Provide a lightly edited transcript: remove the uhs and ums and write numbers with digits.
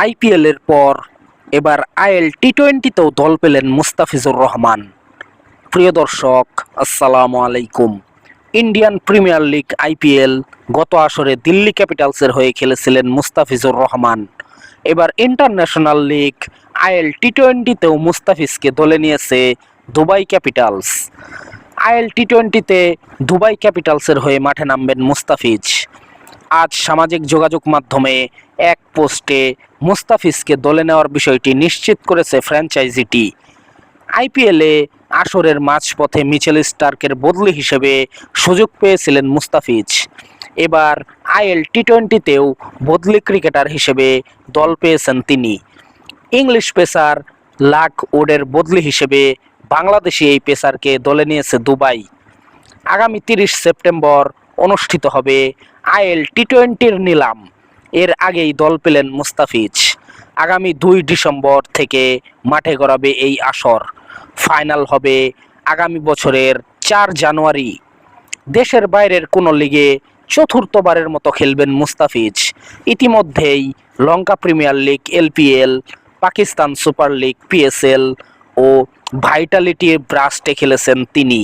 আইপিএলের পর এবার আইএল টি-20তেও দল পেলেন মুস্তাফিজুর রহমান। প্রিয় দর্শক, আসসালামু আলাইকুম। ইন্ডিয়ান প্রিমিয়ার লিগ আইপিএল গত আসরে দিল্লি ক্যাপিটালসের হয়ে খেলেছিলেন মুস্তাফিজুর রহমান। এবার ইন্টারন্যাশনাল লিগ আইএল টি-20তেও মুস্তাফিজকে দলে নিয়েছে দুবাই ক্যাপিটালস। আইএল টি-20তে দুবাই ক্যাপিটালসের হয়ে মাঠে নামবেন মুস্তাফিজ। আজ সামাজিক যোগাযোগ মাধ্যমে এক পোস্টে মুস্তাফিজকে দলে নেওয়ার বিষয়টি নিশ্চিত করেছে ফ্র্যাঞ্চাইজিটি। আইপিএলে আসরের মাঝপথে মিচেল স্টার্কের বদলি হিসেবে সুযোগ পেয়েছিলেন মুস্তাফিজ। এবার আইএল টি-20তেও বদলি ক্রিকেটার হিসেবে দল পেয়েছেন তিনি। ইংলিশ পেসার লাক উডের বদলি হিসেবে বাংলাদেশি এই পেসারকে দলে নিয়েছে দুবাই। আগামী 30 সেপ্টেম্বর অনুষ্ঠিত হবে আইএল টি-20র নিলাম। এর আগেই দল পেলেন মুস্তাফিজ। আগামী 2 ডিসেম্বর থেকে মাঠে গড়াবে এই আসর। ফাইনাল হবে আগামী বছরের 4 জানুয়ারি। দেশের বাইরের কোনো লিগে চতুর্থবারের মতো খেলবেন মুস্তাফিজ। ইতিমধ্যেই Lanka premier league LPL, Pakistan super league PSL ও ভাইটালিটি ব্রাস্টে খেলেছেন তিনি।